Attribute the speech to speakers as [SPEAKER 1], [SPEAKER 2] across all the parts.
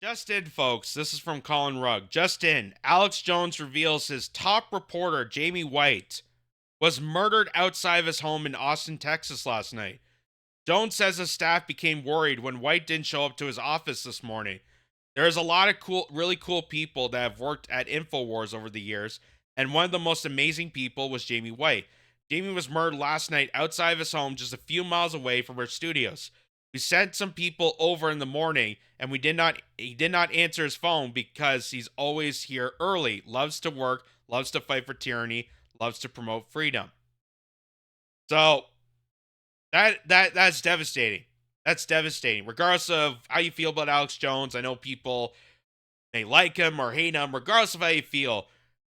[SPEAKER 1] Just in, folks. This is from Colin Rugg. Just in. Alex Jones reveals his top reporter, Jamie White, was murdered outside of his home in Austin, Texas last night. Jones says his staff became worried when White didn't show up to his office this morning. There's a lot of really cool people that have worked at INFOWARS over the years, and one of the most amazing people was Jamie White. Jamie was murdered last night outside of his home just a few miles away from our studios. We sent some people over in the morning, and he did not answer his phone because he's always here early, loves to work, loves to fight for tyranny, loves to promote freedom. So that's devastating. That's devastating. Regardless of how you feel about Alex Jones, I know people may like him or hate him. Regardless of how you feel,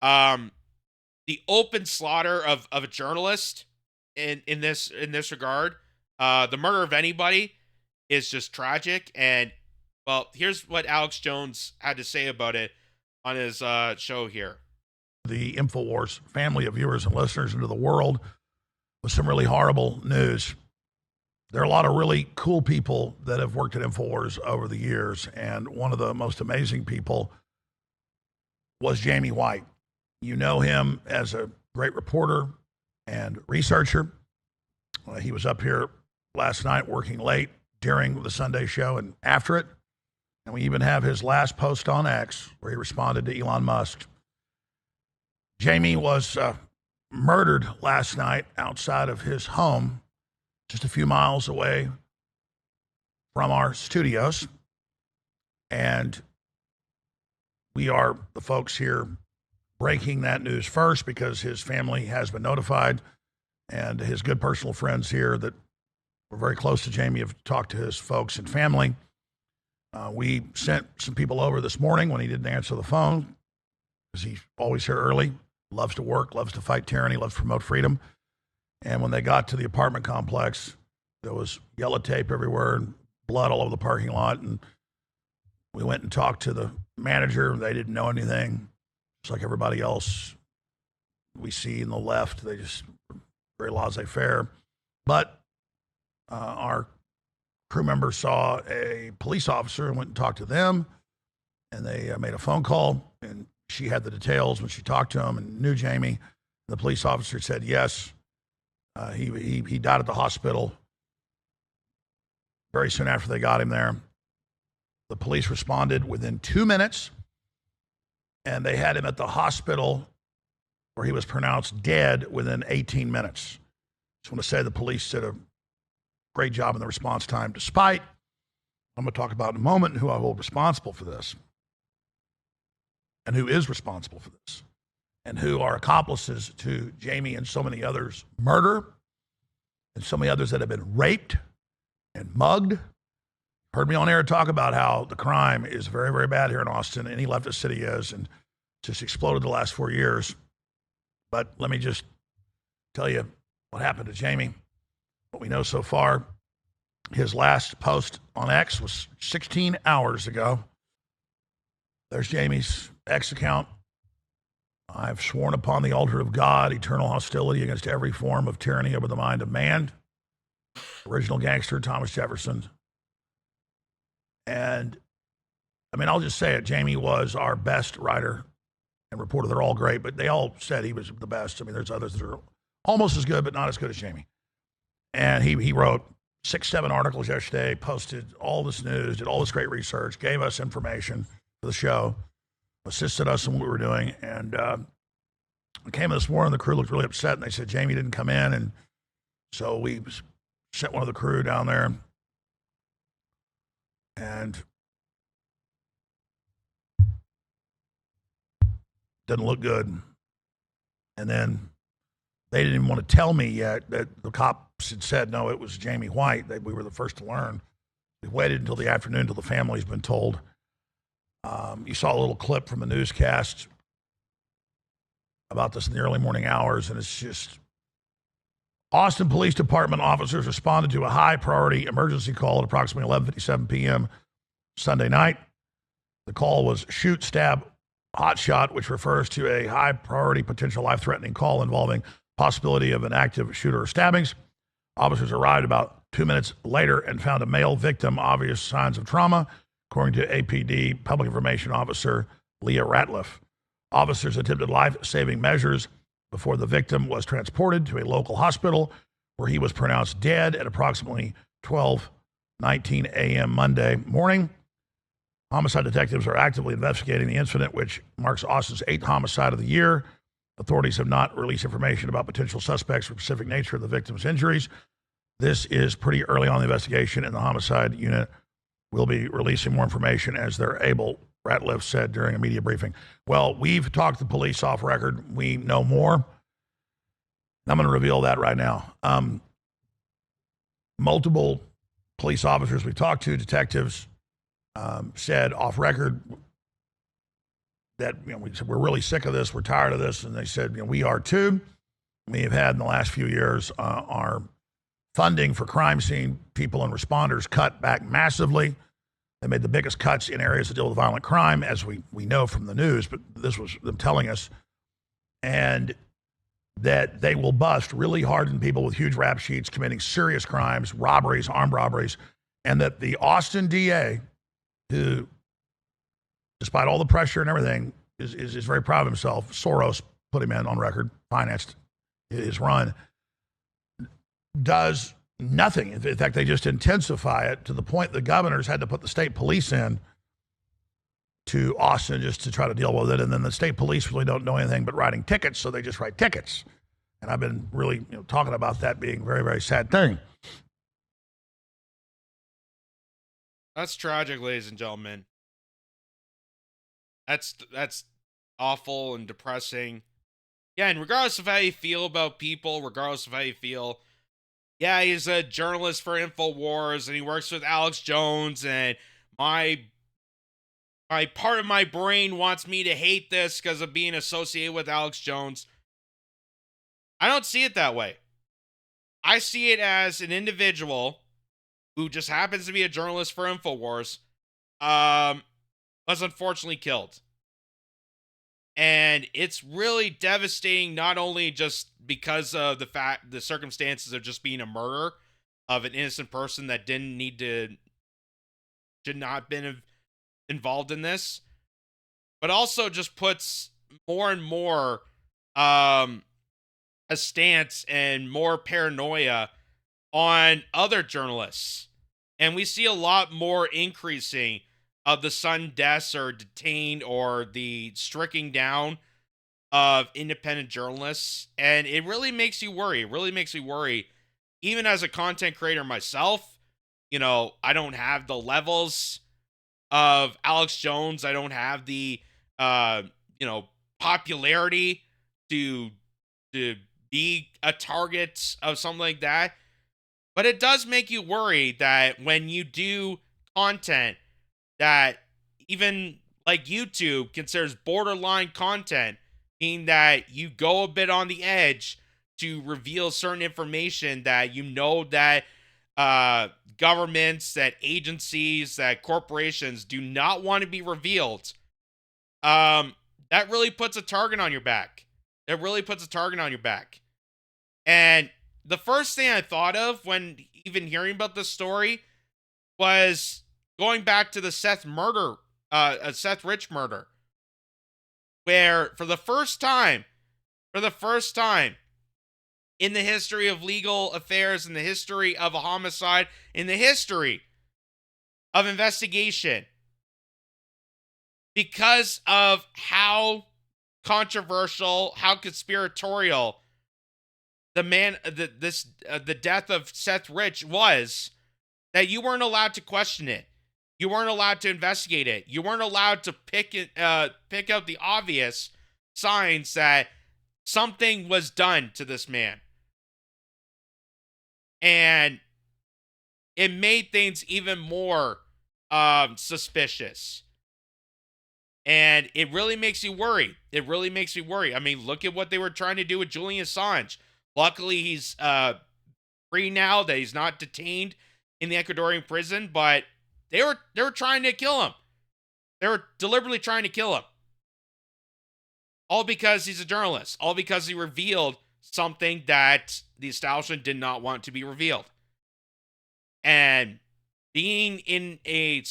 [SPEAKER 1] the open slaughter of a journalist in this regard, the murder of anybody is just tragic. And well, here's what Alex Jones had to say about it on his show here.
[SPEAKER 2] The INFOWARS family of viewers and listeners into the world with some really horrible news. There are a lot of really cool people that have worked at INFOWARS over the years, and one of the most amazing people was Jamie White. You know him as a great reporter and researcher. He was up here last night working late during the Sunday show and after it. And we even have his last post on X where he responded to Elon Musk. Jamie was murdered last night outside of his home, just a few miles away from our studios. And we are the folks here breaking that news first because his family has been notified, and his good personal friends here that were very close to Jamie have talked to his folks and family. We sent some people over this morning when he didn't answer the phone because he's always here early, loves to work, loves to fight tyranny, loves to promote freedom. And when they got to the apartment complex, there was yellow tape everywhere and blood all over the parking lot. And we went and talked to the manager. They didn't know anything. Just like everybody else we see in the left, they just very laissez-faire. But our crew member saw a police officer and went and talked to them. And they made a phone call, and she had the details when she talked to him and knew Jamie. The police officer said, yes, he died at the hospital very soon after they got him there. The police responded within 2 minutes, and they had him at the hospital where he was pronounced dead within 18 minutes. Just want to say the police did a great job in the response time, despite, I'm going to talk about in a moment, who I hold responsible for this, and who is responsible for this, and who are accomplices to Jamie and so many others' murder, and so many others that have been raped and mugged. Heard me on air talk about how the crime is very, very bad here in Austin. Any leftist city is, and just exploded the last 4 years. But let me just tell you what happened to Jamie. What we know so far, his last post on X was 16 hours ago. There's Jamie's X account. I've sworn upon the altar of God eternal hostility against every form of tyranny over the mind of man. Original gangster Thomas Jefferson. And I mean, I'll just say it. Jamie was our best writer and reporter. They're all great, but they all said he was the best. I mean, there's others that are almost as good, but not as good as Jamie. And he wrote 6-7 articles yesterday, posted all this news, did all this great research, gave us information for the show, assisted us in what we were doing. And I came in this morning, the crew looked really upset, and they said Jamie didn't come in. And so we sent one of the crew down there, and didn't look good. And then they didn't even want to tell me yet that the cops had said, no, it was Jamie White. We were the first to learn. We waited until the afternoon until the family's been told. You saw a little clip from a newscast about this in the early morning hours, and it's just Austin Police Department officers responded to a high-priority emergency call at approximately 11:57 p.m. Sunday night. The call was shoot, stab, hot shot, which refers to a high-priority potential life-threatening call involving possibility of an active shooter or stabbings. Officers arrived about 2 minutes later and found a male victim, obvious signs of trauma, according to APD Public Information Officer Leah Ratliff. Officers attempted life-saving measures before the victim was transported to a local hospital where he was pronounced dead at approximately 12:19 a.m. Monday morning. Homicide detectives are actively investigating the incident, which marks Austin's 8th homicide of the year. Authorities have not released information about potential suspects or specific nature of the victim's injuries. This is pretty early on in the investigation, and the homicide unit will be releasing more information as they're able, Ratliff said during a media briefing. Well, we've talked to the police off record. We know more. I'm going to reveal that right now. Multiple police officers we've talked to, detectives, said off record that we said we're really sick of this, we're tired of this, and they said we are too. We have had in the last few years our funding for crime scene people and responders cut back massively. They made the biggest cuts in areas that deal with violent crime, as we know from the news, but this was them telling us, and that they will bust really hardened people with huge rap sheets committing serious crimes, robberies, armed robberies, and that the Austin DA, who, despite all the pressure and everything, is very proud of himself. Soros put him in on record, financed his run, does nothing. In fact, they just intensify it to the point the governors had to put the state police in to Austin just to try to deal with it. And then the state police really don't know anything but writing tickets, so they just write tickets. And I've been really talking about that being a very, very sad thing.
[SPEAKER 1] That's tragic, ladies and gentlemen. That's awful and depressing. Yeah, and regardless of how you feel about people, regardless of how you feel, yeah, he's a journalist for INFOWARS, and he works with Alex Jones, and my part of my brain wants me to hate this because of being associated with Alex Jones. I don't see it that way. I see it as an individual who just happens to be a journalist for INFOWARS, was unfortunately killed. And it's really devastating, not only just because of the circumstances of just being a murder of an innocent person that should not have been involved in this, but also just puts more and more a stance and more paranoia on other journalists. And we see a lot more increasing of the sudden deaths or detained or the striking down of independent journalists. And it really makes you worry. It really makes me worry. Even as a content creator myself, I don't have the levels of Alex Jones. I don't have the, popularity to be a target of something like that. But it does make you worry that when you do content that even like YouTube considers borderline content, meaning that you go a bit on the edge to reveal certain information that that governments, that agencies, that corporations do not want to be revealed, that really puts a target on your back. It really puts a target on your back. And the first thing I thought of when even hearing about this story was going back to the Seth Rich murder, where for the first time in the history of legal affairs, in the history of a homicide, in the history of investigation, because of how controversial, how conspiratorial the death of Seth Rich was, that you weren't allowed to question it. You weren't allowed to investigate it. You weren't allowed to pick out the obvious signs that something was done to this man. And it made things even more suspicious. And it really makes you worry. It really makes you worry. I mean, look at what they were trying to do with Julian Assange. Luckily, he's free now, that he's not detained in the Ecuadorian prison, but they were trying to kill him. They were deliberately trying to kill him. All because he's a journalist. All because he revealed something that the establishment did not want to be revealed. And being in a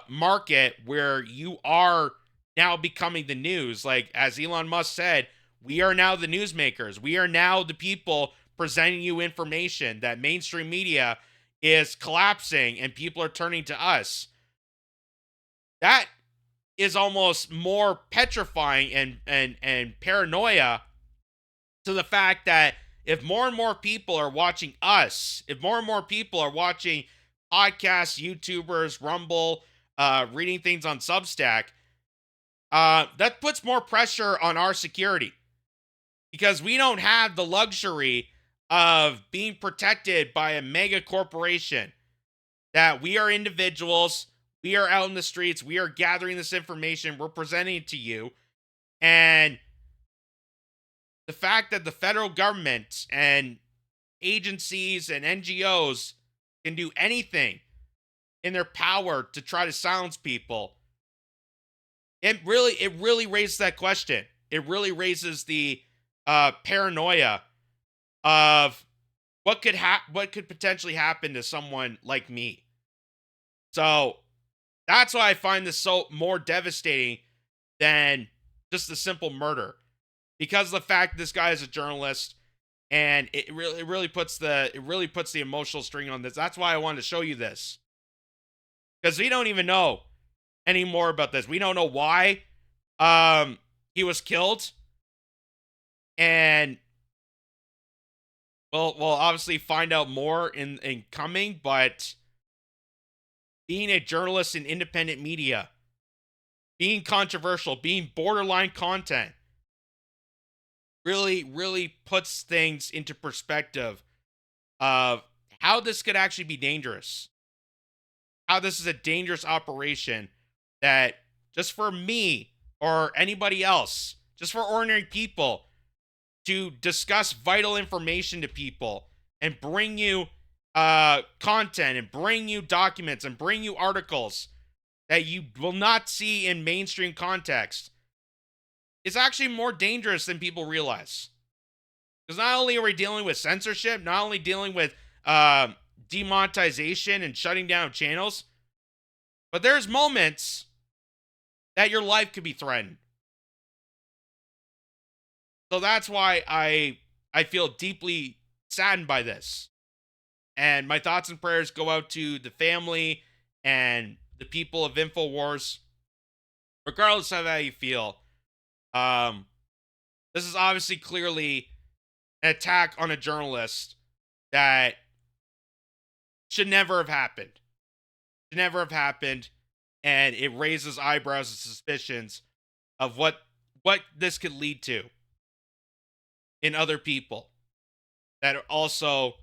[SPEAKER 1] market where you are now becoming the news, like as Elon Musk said, we are now the newsmakers. We are now the people presenting you information. That mainstream media is collapsing and people are turning to us. That is almost more petrifying and paranoia to the fact that if more and more people are watching us, if more and more people are watching podcasts, YouTubers, Rumble, reading things on Substack, that puts more pressure on our security because we don't have the luxury of being protected by a mega corporation. That we are individuals, we are out in the streets, we are gathering this information, we're presenting it to you, and the fact that the federal government and agencies and NGOs can do anything in their power to try to silence people, it really raises that question. It really raises the paranoia of what could potentially happen to someone like me. So that's why I find this so more devastating than just a simple murder, because of the fact this guy is a journalist, and it really puts the emotional string on this. That's why I wanted to show you this, because we don't even know any more about this. We don't know why he was killed, and we'll obviously find out more in coming. But being a journalist in independent media, being controversial, being borderline content, really puts things into perspective of how this could actually be dangerous. How this is a dangerous operation that just for me or anybody else, just for ordinary people to discuss vital information to people and bring you content and bring you documents and bring you articles that you will not see in mainstream context is actually more dangerous than people realize. Because not only are we dealing with censorship, not only dealing with demonetization and shutting down channels, but there's moments that your life could be threatened. So that's why I feel deeply saddened by this. And my thoughts and prayers go out to the family and the people of InfoWars, regardless of how you feel. This is obviously clearly an attack on a journalist that should never have happened. Should never have happened, and it raises eyebrows and suspicions of what this could lead to in other people that also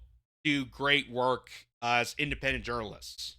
[SPEAKER 1] do great work as independent journalists.